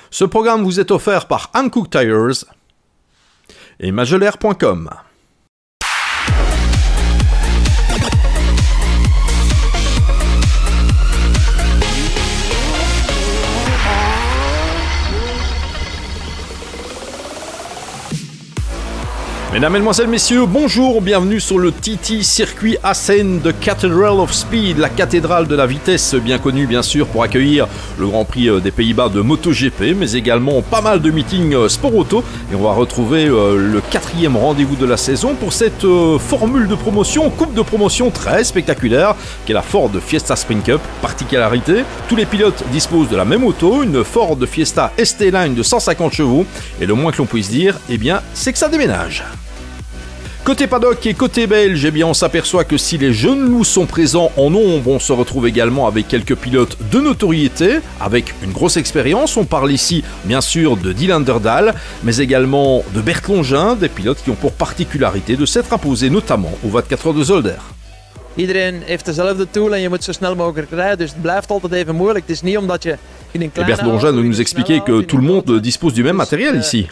Ce programme vous est offert par Hankook Tires et Magelère.com. Mesdames, Mesdemoiselles, Messieurs, bonjour, bienvenue sur le TT Circuit Assen de Cathedral of Speed, la cathédrale de la vitesse, bien connue bien sûr pour accueillir le Grand Prix des Pays-Bas de MotoGP, mais également pas mal de meetings sport auto. Et on va retrouver le 4e rendez-vous de la saison pour cette formule de promotion, coupe de promotion très spectaculaire, qui est la Ford Fiesta Sprint Cup. Particularité, tous les pilotes disposent de la même auto, une Ford Fiesta ST-Line de 150 chevaux, et le moins que l'on puisse dire, eh bien, c'est que ça déménage. Côté paddock et côté belge, eh bien on s'aperçoit que si les jeunes loups sont présents en nombre, on se retrouve également avec quelques pilotes de notoriété, avec une grosse expérience. On parle ici bien sûr de Dylan Derdal, mais également de Bert Longin, des pilotes qui ont pour particularité de s'être imposés notamment au 24 heures de Zolder. Iedereen heeft dezelfde tool en je moet zo snel mogelijk rijden, dus het blijft altijd even moeilijk. Het is niet omdat je in een kleine Bert Longin de nous expliquer que tout le monde dispose du même matériel ici.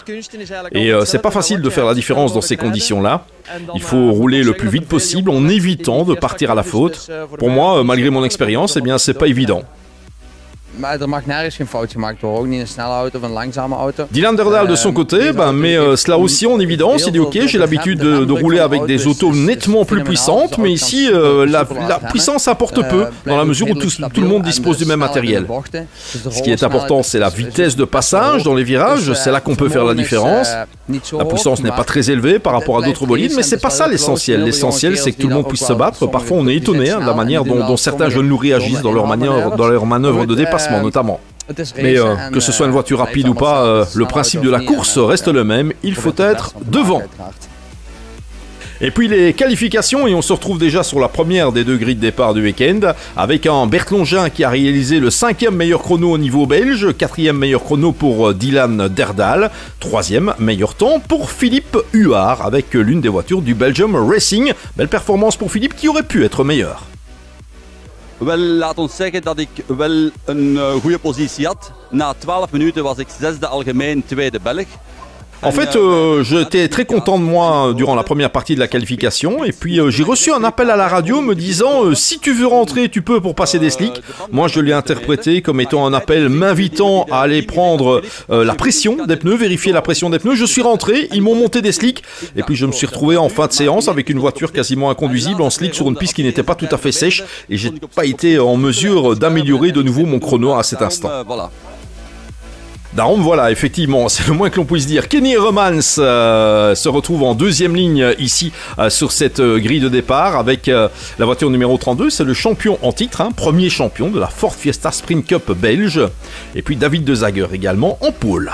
Et c'est pas facile de faire la différence dans ces conditions-là. Il faut rouler le plus vite possible en évitant de partir à la faute. Pour moi, malgré mon expérience, eh bien c'est pas évident. Maar er mag nergens geen fout gemaakt worden, ook niet een snelle auto of een langzame auto. Dylan Derdal de son côté, met cela aussi en évidence, il dit ok, j'ai l'habitude de rouler avec des autos nettement plus puissantes, mais ici la puissance importe peu, dans la mesure où tout le monde dispose du même matériel. Ce qui est important, c'est la vitesse de passage dans les virages, c'est là qu'on peut faire la différence. La puissance n'est pas très élevée par rapport à d'autres bolides, mais c'est pas ça l'essentiel. L'essentiel, c'est que tout le monde puisse se battre. Parfois, on est étonné de la manière dont certains jeunes loups réagissent dans leur manœuvre de dépassement notamment. Mais que ce soit une voiture rapide ou pas, le principe de la course reste le même, il faut être devant. Et puis les qualifications, et on se retrouve déjà sur la première des deux grilles de départ du week-end, avec un Bert Longin qui a réalisé le 5e meilleur chrono au niveau belge, 4e meilleur chrono pour Dylan Derdal, 3e meilleur temps pour Philippe Huard, avec l'une des voitures du Belgium Racing. Belle performance pour Philippe qui aurait pu être meilleur. Wel, laat ons zeggen dat ik wel een goede positie had. Na 12 minuten was ik 6e algemeen, 2e Belg. En fait, j'étais très content de moi durant la première partie de la qualification, et puis j'ai reçu un appel à la radio me disant si tu veux rentrer, tu peux pour passer des slicks. Moi, je l'ai interprété comme étant un appel m'invitant à aller prendre la pression des pneus, vérifier la pression des pneus. Je suis rentré, ils m'ont monté des slicks, et puis je me suis retrouvé en fin de séance avec une voiture quasiment inconduisible en slick sur une piste qui n'était pas tout à fait sèche, et j'ai pas été en mesure d'améliorer de nouveau mon chrono à cet instant. Darum, voilà, effectivement, c'est le moins que l'on puisse dire. Kenny Romans se retrouve en deuxième ligne ici sur cette grille de départ avec la voiture numéro 32. C'est le champion en titre, premier champion de la Ford Fiesta Sprint Cup belge. Et puis David De Zager également en pôle.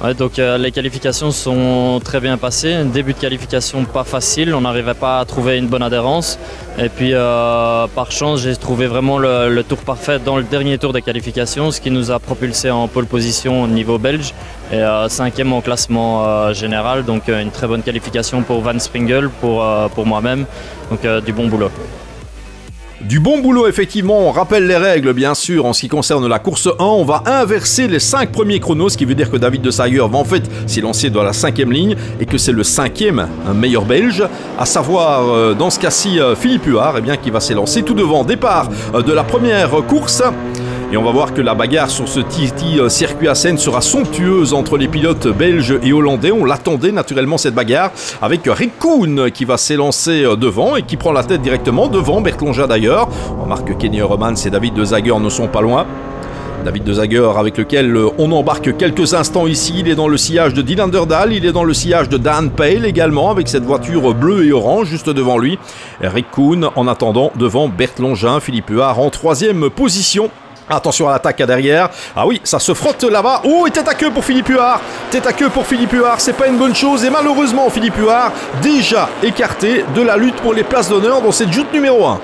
Ouais, donc les qualifications sont très bien passées. Un début de qualification pas facile, on n'arrivait pas à trouver une bonne adhérence. Et puis par chance, j'ai trouvé vraiment le tour parfait dans le dernier tour de qualification, ce qui nous a propulsé en pole position au niveau belge et 5e en classement général. Donc une très bonne qualification pour Van Springel, pour moi-même. Donc du bon boulot. Du bon boulot, effectivement. On rappelle les règles, bien sûr, en ce qui concerne la course 1. On va inverser les 5 premiers chronos, ce qui veut dire que David De Zager va en fait s'élancer dans la 5e ligne et que c'est le 5e meilleur belge, à savoir, dans ce cas-ci, Philippe Huard, eh bien, qui va s'élancer tout devant. Départ de la première course. Et on va voir que la bagarre sur ce TT Circuit Assen sera somptueuse entre les pilotes belges et hollandais. On l'attendait naturellement cette bagarre avec Rick Koen qui va s'élancer devant et qui prend la tête directement devant Bert Longin d'ailleurs. On remarque que Kenny Romans et David De Zager ne sont pas loin. David De Zager avec lequel on embarque quelques instants ici. Il est dans le sillage de Dylan Derdal, il est dans le sillage de Dan Pale également avec cette voiture bleue et orange juste devant lui. Rick Koen en attendant devant Bert Longin, Philippe Huard en 3e position. Attention à l'attaque à derrière. Ah oui, ça se frotte là-bas. Oh, et tête à queue pour Philippe Huard. Tête à queue pour Philippe Huard, c'est pas une bonne chose. Et malheureusement, Philippe Huard, déjà écarté de la lutte pour les places d'honneur dans cette joute numéro 1.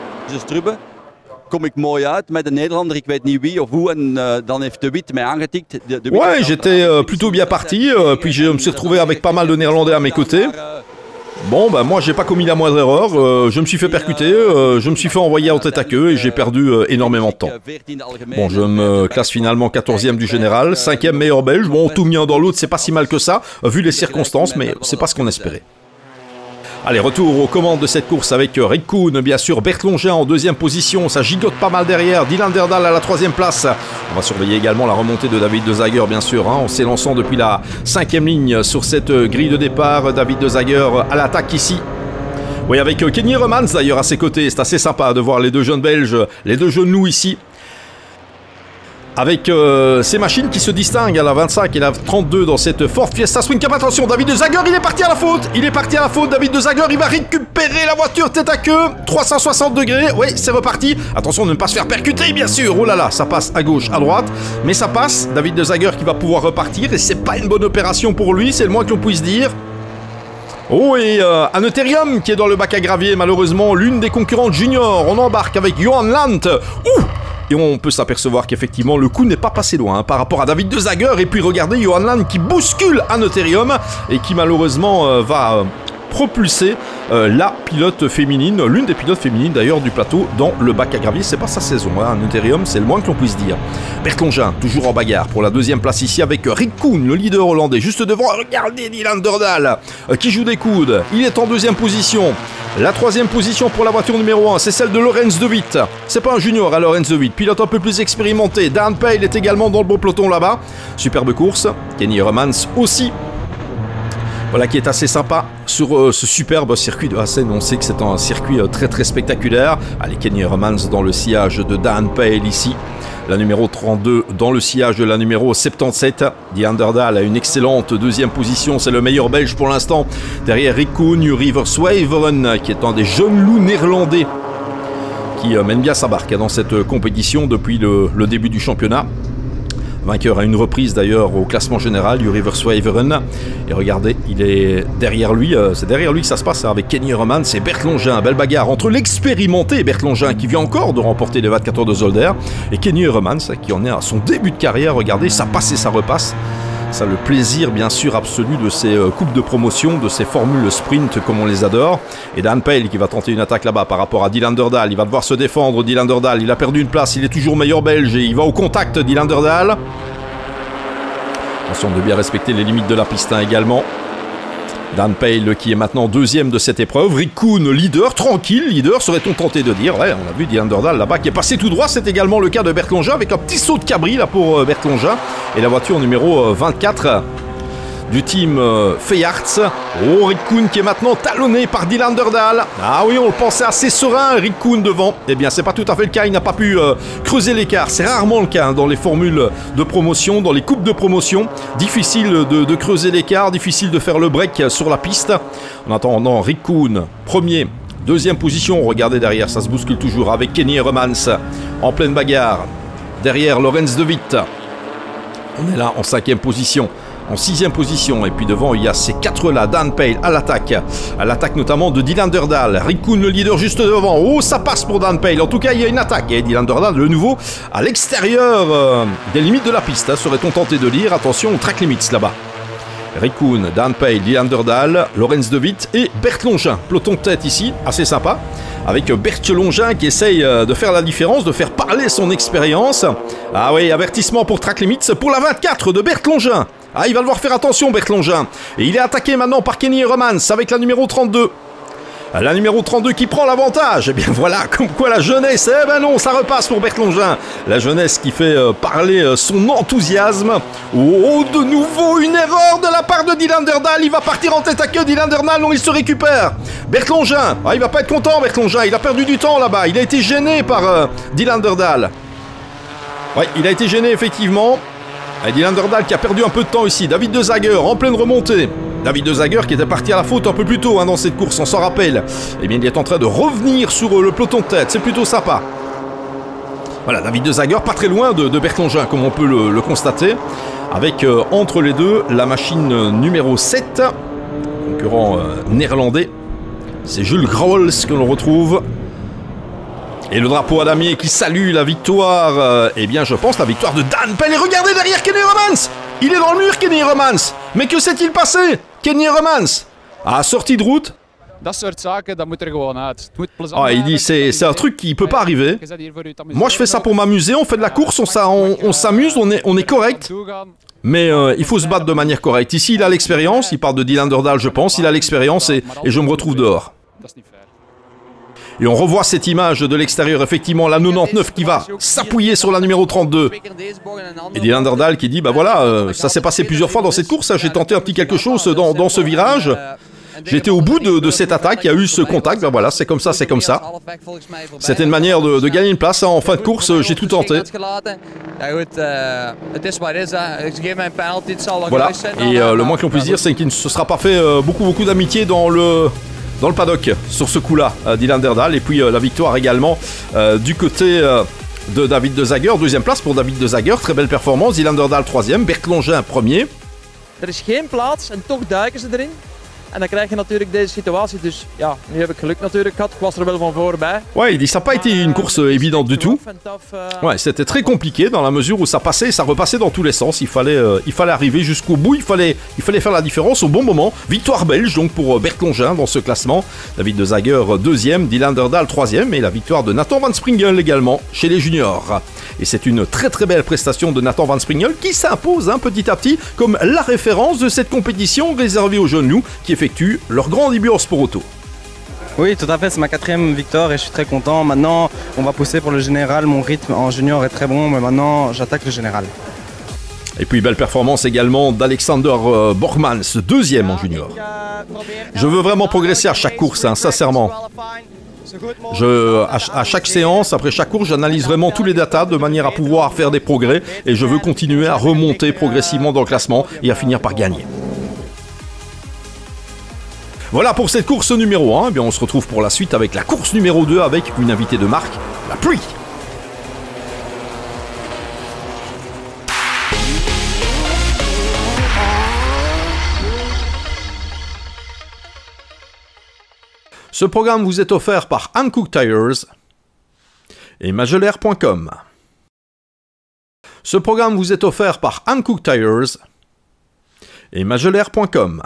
Kom ik mooi uit met de Nederlander, ik weet niet wie of hoe, en dan heeft de Wit mij aangetikt. Ouais, j'étais plutôt bien parti, puis je me suis retrouvé avec pas mal de Néerlandais à mes côtés. Bon, bah moi j'ai pas commis la moindre erreur, je me suis fait percuter, je me suis fait envoyer en tête à queue et j'ai perdu énormément de temps. Bon, je me classe finalement 14e du général, 5e meilleur belge, bon tout mis un dans l'autre, c'est pas si mal que ça, vu les circonstances, mais c'est pas ce qu'on espérait. Allez, retour aux commandes de cette course avec Rick Koon, bien sûr, Bert Longin en deuxième position, ça gigote pas mal derrière, Dylan Derdal à la 3e place. On va surveiller également la remontée de David de Zager, bien sûr, en s'élançant depuis la 5e ligne sur cette grille de départ. David de Zager à l'attaque ici. Oui, avec Kenny Remans d'ailleurs à ses côtés, c'est assez sympa de voir les deux jeunes Belges, les deux jeunes loups ici. Avec ces machines qui se distinguent à la 25 et la 32 dans cette Ford Fiesta Swing Cup. Attention, David de Zager, il est parti à la faute. Il est parti à la faute, David de Zager, il va récupérer la voiture tête à queue. 360 degrés, oui, c'est reparti. Attention de ne pas se faire percuter, bien sûr. Oh là là, ça passe à gauche, à droite. Mais ça passe, David de Zager qui va pouvoir repartir. Et c'est pas une bonne opération pour lui, c'est le moins que l'on puisse dire. Oh, et un Ethereum qui est dans le bac à gravier, malheureusement, l'une des concurrentes juniors. On embarque avec Johan Lant. Ouh! Et on peut s'apercevoir qu'effectivement le coup n'est pas passé loin par rapport à David de Zager. Et puis regardez Johan Land qui bouscule un Ethereum et qui malheureusement va propulser la pilote féminine, l'une des pilotes féminines d'ailleurs du plateau dans le bac à gravier. C'est pas sa saison, hein, un Ethereum, c'est le moins que l'on puisse dire. Bert Longin, toujours en bagarre pour la 2e place ici avec Rick Koon, le leader hollandais, juste devant. Regardez Dylan Derdal qui joue des coudes, il est en 2e position. La 3e position pour la voiture numéro 1, c'est celle de Lorenz de Witt. C'est pas un junior à Lorenz de Witt, pilote un peu plus expérimenté. Dan Pale est également dans le bon peloton là-bas. Superbe course. Kenny Remans aussi. Voilà qui est assez sympa sur ce superbe circuit de Assen. On sait que c'est un circuit très très spectaculaire. Allez, Kenny Remans dans le sillage de Dan Pale ici. La numéro 32 dans le sillage de la numéro 77. Dylan Derdal a une excellente 2e position. C'est le meilleur belge pour l'instant. Derrière Rick Koon, River Swaveren, qui est un des jeunes loups néerlandais qui mène bien sa barque dans cette compétition depuis le début du championnat. Vainqueur à une reprise d'ailleurs au classement général, River Swaveren. Et regardez, il est derrière lui, c'est derrière lui que ça se passe avec Kenny Remans et Bert Longin. Belle bagarre entre l'expérimenté Bert Longin qui vient encore de remporter les 24 heures de Zolder et Kenny Remans qui en est à son début de carrière. Regardez, ça passe et ça repasse. Ça a le plaisir bien sûr absolu de ces coupes de promotion, de ces formules sprint comme on les adore. Et Dan Pale qui va tenter une attaque là-bas par rapport à Dylan Derdal. Il va devoir se défendre, Dylan Derdal. Il a perdu une place, il est toujours meilleur belge et il va au contact, Dylan Derdal. Attention de bien respecter les limites de la piste également. Dan Pale qui est maintenant 2e de cette épreuve. Rick Koon, leader, tranquille, leader, serait-on tenté de dire. Ouais, on a vu Dylan Derdal là-bas qui est passé tout droit. C'est également le cas de Bert Longin avec un petit saut de cabri là pour Bert Longin. Et la voiture numéro 24 du team Feyarts. Oh, Rick Koon qui est maintenant talonné par Dylan Derdal. Ah oui, on le pensait assez serein, Rick Koon devant. Eh bien, c'est pas tout à fait le cas. Il n'a pas pu creuser l'écart. C'est rarement le cas dans les formules de promotion, dans les coupes de promotion. Difficile de creuser l'écart, difficile de faire le break sur la piste. En attendant, Rick Koon, 1er, 2e position. Regardez derrière, ça se bouscule toujours avec Kenny Remans en pleine bagarre. Derrière, Lorenz de Witt. On est là en 5e position. En 6e position, et puis devant il y a ces 4 là, Dan Pale à l'attaque notamment de Dylan Derdal, Rick Koon le leader juste devant. Oh, ça passe pour Dan Pale, en tout cas il y a une attaque et Dylan Derdal de nouveau à l'extérieur des limites de la piste, hein, serait-on tenté de lire. Attention aux track limits là-bas. Rick Koon, Dan Pale, Dylan Derdal, Lorenz de Witt et Bert Longin, peloton de tête ici, assez sympa, avec Bert Longin qui essaye de faire la différence, de faire parler son expérience. Ah oui, avertissement pour track limits pour la 24 de Bert Longin. Ah, il va devoir faire attention, Bert Longin. Et il est attaqué maintenant par Kenny Remans avec la numéro 32. La numéro 32 qui prend l'avantage. Eh bien voilà, comme quoi la jeunesse, eh ben non, ça repasse pour Bert Longin. La jeunesse qui fait parler son enthousiasme. Oh, de nouveau une erreur de la part de Dylan Derdal. Il va partir en tête à queue, Dylan Derdal, non, il se récupère. Bert Longin, ah, il va pas être content, Bert Longin. Il a perdu du temps là-bas. Il a été gêné par Dylan Derdal. Ouais, il a été gêné effectivement. Et Dylan Derdal qui a perdu un peu de temps ici. David de Zager en pleine remontée. David de Zager qui était parti à la faute un peu plus tôt dans cette course, on s'en rappelle. Eh bien, il est en train de revenir sur le peloton de tête. C'est plutôt sympa. Voilà, David de Zager pas très loin de Bert Longin, comme on peut le constater. Avec entre les deux la machine numéro 7. Concurrent néerlandais. C'est Jules Grauls que l'on retrouve. Et le drapeau à damier qui salue la victoire, eh bien je pense la victoire de Dan Pale. Et regardez derrière Kenny Remans. Il est dans le mur, Kenny Remans. Mais que s'est-il passé? Kenny Remans a sorti de route. Ah, il dit c'est un truc qui peut pas arriver. Moi je fais ça pour m'amuser, on fait de la course, on s'amuse, on est correct. Mais il faut se battre de manière correcte. Ici il a l'expérience, il parle de Dylan Dordal je pense, il a l'expérience et je me retrouve dehors. Et on revoit cette image de l'extérieur, effectivement, la 99 qui va s'appuyer sur la numéro 32. Et Dylan Dordal qui dit, bah voilà, ça s'est passé plusieurs fois dans cette course, hein, j'ai tenté un petit quelque chose dans ce virage. J'étais au bout de cette attaque, il y a eu ce contact, ben voilà, c'est comme ça, c'est comme ça. C'était une manière de gagner une place, hein. En fin de course, j'ai tout tenté. Voilà, et le moins que l'on puisse dire, c'est qu'il ne se sera pas fait beaucoup d'amitié dans le paddock sur ce coup-là, Dylan Dordal. Et puis la victoire également du côté de David de Zager, deuxième place pour David de Zager, très belle performance. Dylan Dordal troisième, Bert Longin premier. Er is geen plaats en toch duiken ze erin. En dan krijg je natuurlijk deze situatie. Dus ja, nu heb ik geluk natuurlijk gehad. Ik was er wel van voorbij. Ouais, il dit ça n'a pas été une course évidente du tout. Ouais, c'était très compliqué dans la mesure où ça passait et ça repassait dans tous les sens. Il fallait arriver jusqu'au bout. Il fallait faire la différence au bon moment. Victoire belge donc pour Bert Longin dans ce classement. David de Zager deuxième, Dylan Dordal troisième et la victoire de Nathan Van Springel également chez les juniors. Et c'est une très très belle prestation de Nathan Van Springel qui s'impose petit à petit comme la référence de cette compétition réservée aux jeunes loups qui effectuent leur grand début en sport auto. Oui, tout à fait, c'est ma 4e victoire et je suis très content. Maintenant, on va pousser pour le général. Mon rythme en junior est très bon, mais maintenant, j'attaque le général. Et puis belle performance également d'Alexander Borgmans, deuxième en junior. Je veux vraiment progresser à chaque course, hein, sincèrement. À chaque séance, après chaque course, j'analyse vraiment tous les datas de manière à pouvoir faire des progrès et je veux continuer à remonter progressivement dans le classement et à finir par gagner. Voilà pour cette course numéro 1, eh bien on se retrouve pour la suite avec la course numéro 2 avec une invitée de marque, la pluie. Ce programme vous est offert par Hankook Tires et Magelère.com. Ce programme vous est offert par Hankook Tires et Magelère.com.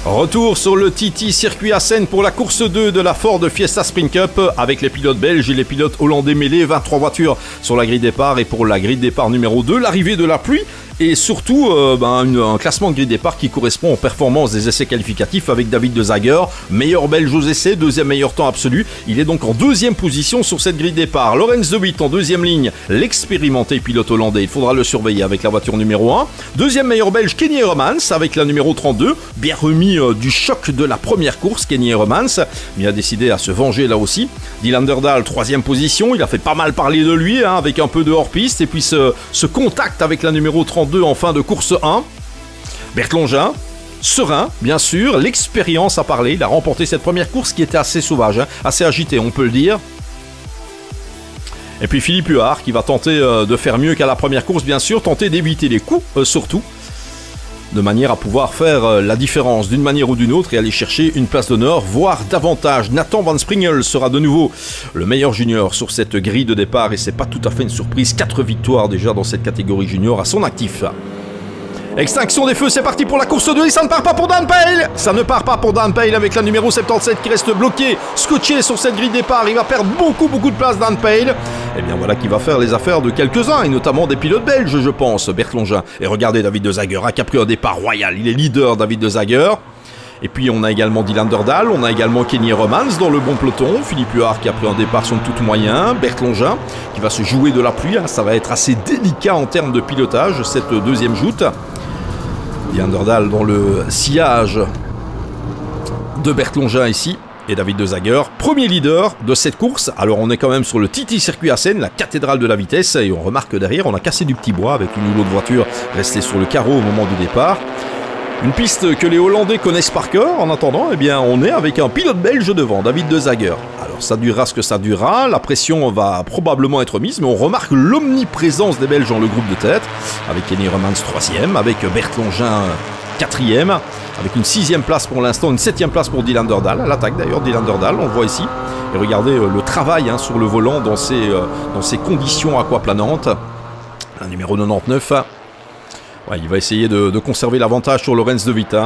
Retour sur le TT Circuit Assen pour la course 2 de la Ford Fiesta Sprint Cup avec les pilotes belges et les pilotes hollandais mêlés, 23 voitures sur la grille départ et pour la grille départ numéro 2, l'arrivée de la pluie et surtout un classement de grille départ qui correspond aux performances des essais qualificatifs avec David de Zager, meilleur belge aux essais, deuxième meilleur temps absolu, il est donc en deuxième position sur cette grille départ. Lorenz de Witt en deuxième ligne, l'expérimenté pilote hollandais, il faudra le surveiller avec la voiture numéro 1, deuxième meilleur belge Kenny Hermans avec la numéro 32, bien remis du choc de la première course, Kenny Hermans, mais il a décidé à se venger là aussi. Dylan Dordal, troisième position, il a fait pas mal parler de lui hein, avec un peu de hors-piste et puis ce contact avec la numéro 32 en fin de course 1. Bert Longin, serein, bien sûr, l'expérience a parlé, il a remporté cette première course qui était assez sauvage, hein, assez agitée, on peut le dire. Et puis Philippe Huard qui va tenter de faire mieux qu'à la première course, bien sûr, tenter d'éviter les coups, surtout, de manière à pouvoir faire la différence d'une manière ou d'une autre et aller chercher une place d'honneur, voire davantage. Nathan Van Springel sera de nouveau le meilleur junior sur cette grille de départ et c'est pas tout à fait une surprise, 4 victoires déjà dans cette catégorie junior à son actif. Extinction des feux, c'est parti pour la course 2 et ça ne part pas pour Dan Pale. Ça ne part pas pour Dan Pale avec la numéro 77 qui reste bloqué, scotché sur cette grille de départ. Il va perdre beaucoup de place, Dan Pale. Et bien voilà qui va faire les affaires de quelques-uns et notamment des pilotes belges, je pense, Bert Longin. Et regardez David de Zager, qui a pris un départ royal. Il est leader, David de Zager. Et puis on a également Dylan Dordal, on a également Kenny Hermans dans le bon peloton, Philippe Huard qui a pris un départ sur toute moyen, Bert Longin qui va se jouer de la pluie, hein. Ça va être assez délicat en termes de pilotage cette deuxième joute. Dylan Dordal dans le sillage de Bert Longin ici et David de Zager, premier leader de cette course. Alors on est quand même sur le TT Circuit Assen, la cathédrale de la vitesse et on remarque que derrière on a cassé du petit bois avec une ou l'autre voiture restée sur le carreau au moment du départ. Une piste que les Hollandais connaissent par cœur. En attendant, eh bien, on est avec un pilote belge devant, David de Zager. Alors, ça durera ce que ça durera. La pression va probablement être mise, mais on remarque l'omniprésence des Belges dans le groupe de tête, avec Kenny Hermans 3e, avec Bert Longin 4e, avec une 6e place pour l'instant, une 7e place pour Dylan Dordal. À l'attaque d'ailleurs, Dylan Dordal, on le voit ici. Et regardez le travail hein, sur le volant dans ces conditions aquaplanantes. Un numéro 99. Ouais, il va essayer de conserver l'avantage sur Lorenz de Witt.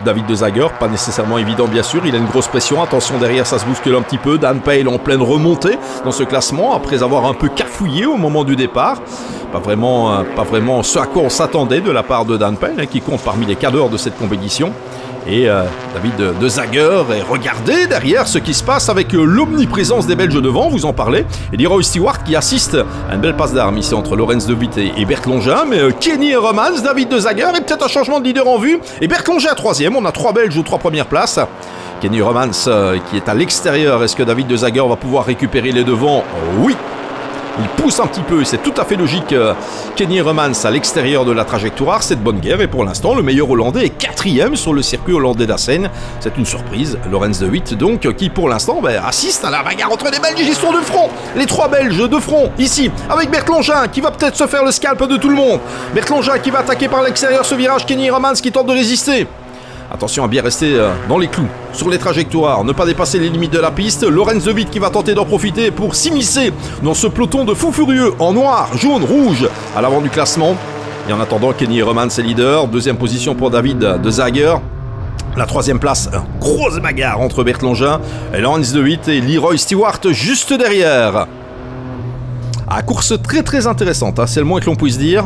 David de Zager, pas nécessairement évident bien sûr. Il a une grosse pression. Attention, derrière ça se bouscule un petit peu. Dan Pale en pleine remontée dans ce classement après avoir un peu cafouillé au moment du départ. Pas vraiment ce à quoi on s'attendait de la part de Dan Pale, qui compte parmi les cadors de cette compétition. Et David de Zager, et regardez derrière ce qui se passe avec l'omniprésence des Belges devant, vous en parlez. Et Leroy Stewart qui assiste à une belle passe d'armes ici entre Lorenz de Witt et Bert Longin. Mais Kenny Romans, David de Zager et peut-être un changement de leader en vue. Et Bert Longin 3e, on a 3 Belges aux 3 premières places. Kenny Romans qui est à l'extérieur, est-ce que David de Zager va pouvoir récupérer les devants? Oui. Il pousse un petit peu, c'est tout à fait logique. Kenny Romans à l'extérieur de la trajectoire, c'est de bonne guerre. Et pour l'instant, le meilleur Hollandais est 4e sur le circuit hollandais d'Assen. C'est une surprise. Lorenz de Witt, donc, qui pour l'instant assiste à la bagarre entre les Belges. Ils sont de front. Les 3 Belges de front, ici, avec Bert Longin qui va peut-être se faire le scalp de tout le monde. Bert Longin qui va attaquer par l'extérieur ce virage. Kenny Romans qui tente de résister. Attention à bien rester dans les clous, sur les trajectoires, ne pas dépasser les limites de la piste. Lorenz de Witt qui va tenter d'en profiter pour s'immiscer dans ce peloton de fous furieux en noir, jaune, rouge à l'avant du classement. Et en attendant, Kenny Romans est leader. 2e position pour David de Zager. La 3e place, grosse bagarre entre Bert Longin et Lorenz de Witt et Leroy Stewart juste derrière. Course très très intéressante, c'est le moins que l'on puisse dire.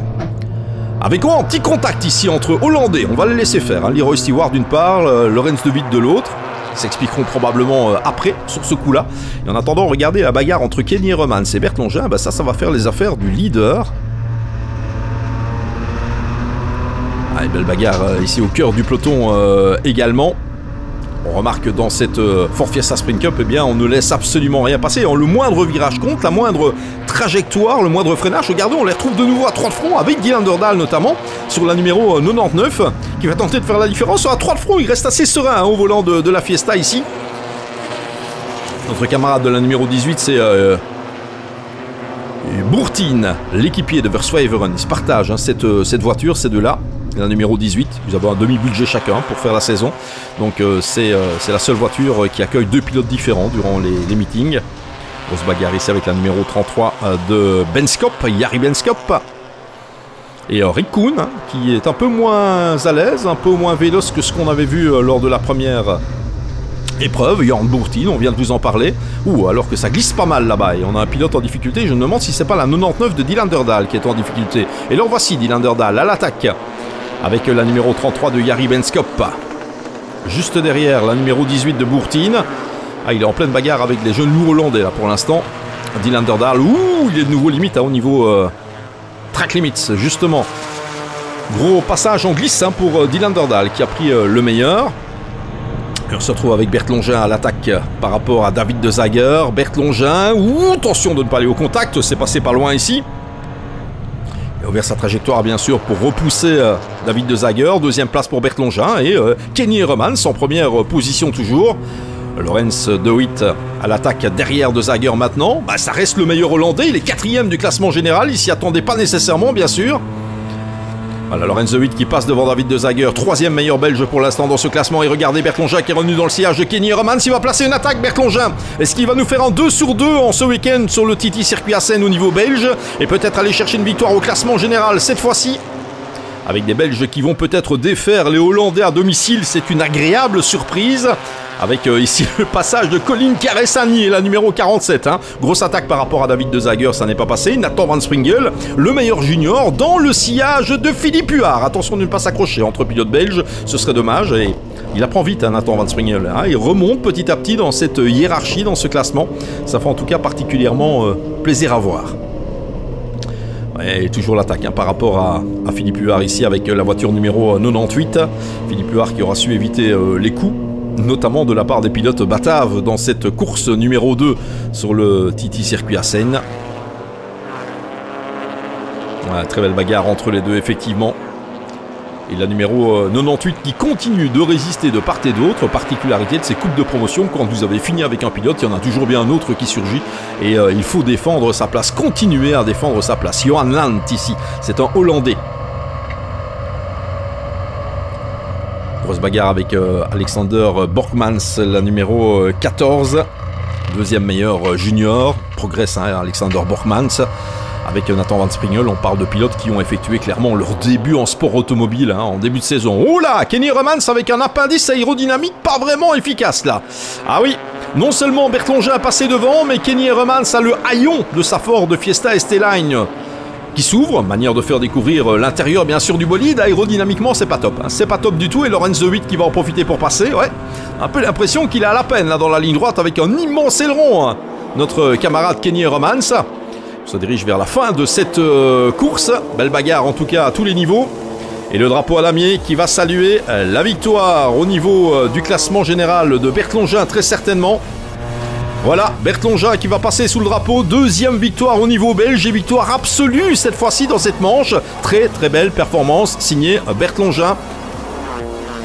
Avec un petit contact ici entre Hollandais, on va le laisser faire. Leroy Stewart d'une part, Lorenz de Witt de l'autre. Ils s'expliqueront probablement après sur ce coup-là. Et en attendant, regardez la bagarre entre Kenny Romans et Bert Longin. Ça va faire les affaires du leader. Une belle bagarre ici au cœur du peloton également. On remarque dans cette Ford Fiesta Sprint Cup, on ne laisse absolument rien passer. Le moindre virage compte, la moindre trajectoire, le moindre freinage. Regardez, on les retrouve de nouveau à 3 de front, avec Dylan Underdahl notamment, sur la numéro 99, qui va tenter de faire la différence. À 3 de front, il reste assez serein au volant de la Fiesta ici. Notre camarade de la numéro 18, c'est Bourtine, l'équipier de Versweveren. Ils se partagent cette voiture, ces deux-là. La numéro 18, vous avez un demi-budget chacun pour faire la saison. Donc c'est la seule voiture qui accueille 2 pilotes différents durant les meetings. On se bagarre ici avec la numéro 33 de Benskop, Jari Benskop. Et Rick Kuhn, qui est un peu moins à l'aise, un peu moins véloce que ce qu'on avait vu lors de la première épreuve. Jorn Bourtine, on vient de vous en parler. Alors que ça glisse pas mal là-bas. Et on a un pilote en difficulté. Je me demande si c'est pas la 99 de Dylan Underdahl qui est en difficulté. Et là, voici Dylan Underdahl à l'attaque. Avec la numéro 33 de Jari Benskop. Juste derrière, la numéro 18 de Bourtine. Il est en pleine bagarre avec les jeunes loups hollandais là pour l'instant. Dylan Underdahl, il est de nouveau limite au niveau track limits, justement. Gros passage en glisse pour Dylan Underdahl qui a pris le meilleur. Et on se retrouve avec Bert Longin à l'attaque par rapport à David de Zager. Bert Longin, attention de ne pas aller au contact, c'est passé pas loin ici. Il a ouvert sa trajectoire bien sûr pour repousser David de Zager. 2e place pour Bert Longin et Kenny Romans en première position toujours. Lorenz de Witt à l'attaque derrière de Zager maintenant. Ça reste le meilleur Hollandais, il est 4e du classement général. Il s'y attendait pas nécessairement bien sûr. Voilà, Lorenz de Witt qui passe devant David de Zager, 3e meilleur belge pour l'instant dans ce classement. Et regardez Bert Longin qui est revenu dans le sillage de Kenny Romans. Il va placer une attaque, Bert Longin. Est-ce qu'il va nous faire un 2 sur 2 en ce week-end sur le TT Circuit Assen au niveau belge? Et peut-être aller chercher une victoire au classement général cette fois-ci, avec des Belges qui vont peut-être défaire les Hollandais à domicile. C'est une agréable surprise. Avec ici le passage de Colin Caressani et la numéro 47. Grosse attaque par rapport à David de Zager, ça n'est pas passé. Nathan Van Springel, le meilleur junior, dans le sillage de Philippe Huard. Attention de ne pas s'accrocher entre pilotes belges, ce serait dommage. Et il apprend vite, Nathan Van Springel. Il remonte petit à petit dans cette hiérarchie, dans ce classement. Ça fait en tout cas particulièrement plaisir à voir. Et toujours l'attaque par rapport à Philippe Huard ici avec la voiture numéro 98. Philippe Huard qui aura su éviter les coups, notamment de la part des pilotes bataves dans cette course numéro 2 sur le TT Circuit Assen. Très belle bagarre entre les deux effectivement. Et la numéro 98 qui continue de résister de part et d'autre. Particularité de ces coupes de promotion, quand vous avez fini avec un pilote, il y en a toujours bien un autre qui surgit. Et il faut défendre sa place, continuer à défendre sa place. Johan Landt ici, c'est un Hollandais. Grosse bagarre avec Alexander Borkmans, la numéro 14. 2e meilleur junior. Progresse Alexander Borkmans. avec Nathan Van Springel. On parle de pilotes qui ont effectué clairement leur début en sport automobile en début de saison. Oula, Kenny Romans avec un appendice aérodynamique pas vraiment efficace là. Ah oui, non seulement Bertlongin a passé devant, mais Kenny Romans a le haillon de sa Ford Fiesta ST-Line qui s'ouvre, manière de faire découvrir l'intérieur bien sûr du bolide. Aérodynamiquement c'est pas top, c'est pas top du tout, et Lorenzo Witt qui va en profiter pour passer, ouais. Un peu l'impression qu'il est à la peine là dans la ligne droite avec un immense aileron, notre camarade Kenny Romans. On se dirige vers la fin de cette course, belle bagarre en tout cas à tous les niveaux. Et le drapeau à damier qui va saluer la victoire au niveau du classement général de Bertlongin très certainement. Voilà, Bertlongin qui va passer sous le drapeau, deuxième victoire au niveau belge et victoire absolue cette fois-ci dans cette manche. Très très belle performance signée Bertlongin.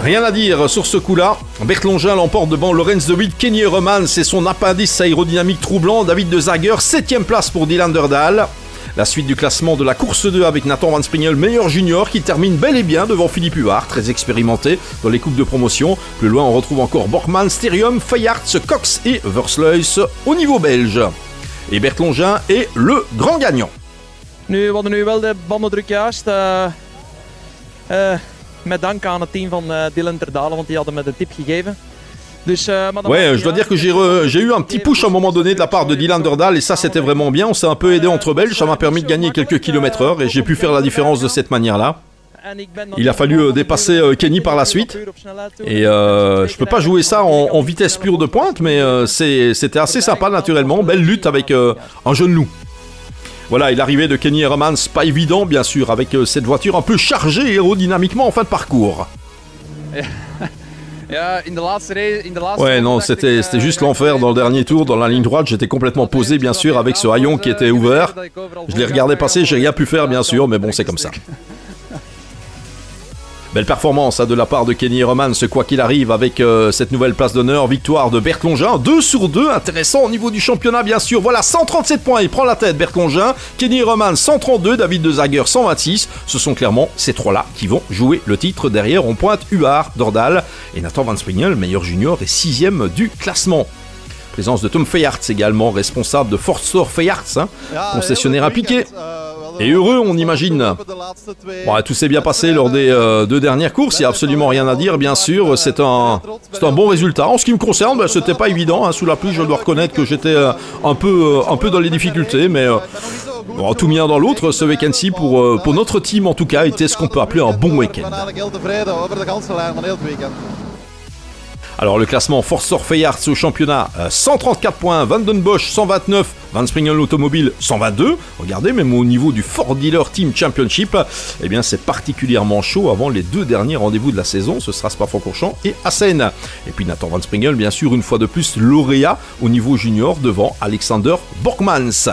Rien à dire sur ce coup-là. Bertlongin l'emporte devant Lorenzo Witt, Kenny Romans et son appendice aérodynamique troublant. David de Zager, 7ème place pour Dylan Derdal. La suite du classement de la course 2 avec Nathan Van Springel, meilleur junior, qui termine bel et bien devant Philippe Huard, très expérimenté dans les coupes de promotion. Plus loin, on retrouve encore Borgman, Sterium, Feyarts, Cox et Versluis au niveau belge. Et Bertlongin est le grand gagnant. Nu, we hadden nu wel de bandendruk juist. Met dank aan het team van Dylan Derdalen, want die hadden me de tip gegeven. Ouais, je dois dire que j'ai eu un petit push à un moment donné de la part de Dylan Derdal, et ça c'était vraiment bien. On s'est un peu aidé entre Belges, ça m'a permis de gagner quelques kilomètres/heure et j'ai pu faire la différence de cette manière-là. Il a fallu dépasser Kenny par la suite, et je peux pas jouer ça en vitesse pure de pointe, mais c'était assez sympa naturellement. Belle lutte avec un jeune loup. Voilà, et l'arrivée de Kenny Romans, pas évident bien sûr, avec cette voiture un peu chargée aérodynamiquement en fin de parcours. Ouais, non, c'était juste l'enfer dans le dernier tour, dans la ligne droite. J'étais complètement posé, bien sûr, avec ce haillon qui était ouvert. Je l'ai regardé passer, j'ai rien pu faire, bien sûr, mais bon, c'est comme ça. Belle performance de la part de Kenny Romans, quoi qu'il arrive, avec cette nouvelle place d'honneur. Victoire de Bertlongin, 2 sur 2, intéressant au niveau du championnat, bien sûr. Voilà, 137 points, il prend la tête, Bertlongin. Kenny Romans, 132, David de Zager, 126. Ce sont clairement ces trois-là qui vont jouer le titre. Derrière, on pointe Huard, Dordal et Nathan Van Springel, meilleur junior et 6ème du classement. Présence de Tom Feyarts également, responsable de Forster Feyarts, concessionnaire impliqué. Et heureux, on imagine. Bon, tout s'est bien passé lors des 2 dernières courses, il n'y a absolument rien à dire, bien sûr. C'est un bon résultat. En ce qui me concerne, c'était pas évident. Sous la pluie, je dois reconnaître que j'étais un peu dans les difficultés, mais tout mis dans l'autre, ce week-end-ci, pour notre team en tout cas, était ce qu'on peut appeler un bon week-end. Alors le classement, Forster Feyarts au championnat, 134 points, Van den Bosch 129, Van Springel Automobile 122. Regardez, même au niveau du Ford Dealer Team Championship, eh bien c'est particulièrement chaud avant les 2 derniers rendez-vous de la saison. Ce sera Spa-Francorchamps et Assen. Et puis Nathan Van Springel, bien sûr, une fois de plus lauréat au niveau junior devant Alexander Borgmans.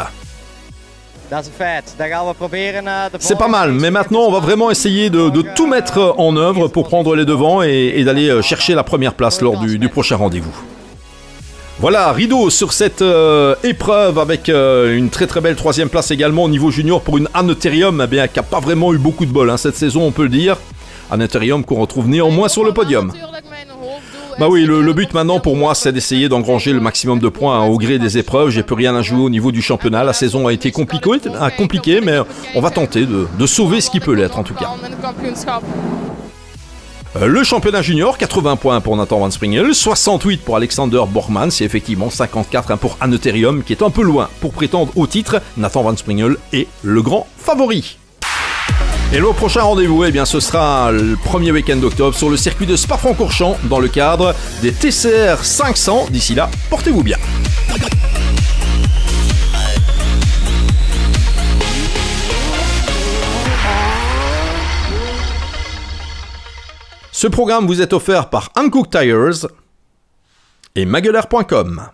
C'est pas mal, mais maintenant on va vraiment essayer de tout mettre en œuvre pour prendre les devants et d'aller chercher la première place lors du prochain rendez-vous. Voilà, rideau sur cette épreuve avec une très très belle 3ème place également au niveau junior pour une Aneterium, qui n'a pas vraiment eu beaucoup de bol cette saison, on peut le dire. Aneterium qu'on retrouve néanmoins sur le podium. Bah oui, le but maintenant pour moi c'est d'essayer d'engranger le maximum de points au gré des épreuves. J'ai plus rien à jouer au niveau du championnat, la saison a été compliquée, mais on va tenter de sauver ce qui peut l'être en tout cas. Le championnat junior, 80 points pour Nathan Van Springel, 68 pour Alexander Borgmans et effectivement 54 pour Aneterium qui est un peu loin pour prétendre au titre. Nathan Van Springel est le grand favori. Et le prochain rendez-vous, ce sera le premier week-end d'octobre sur le circuit de Spa-Francorchamps dans le cadre des TCR 500. D'ici là, portez-vous bien. Ce programme vous est offert par Hankook Tires et Maguelaire.com.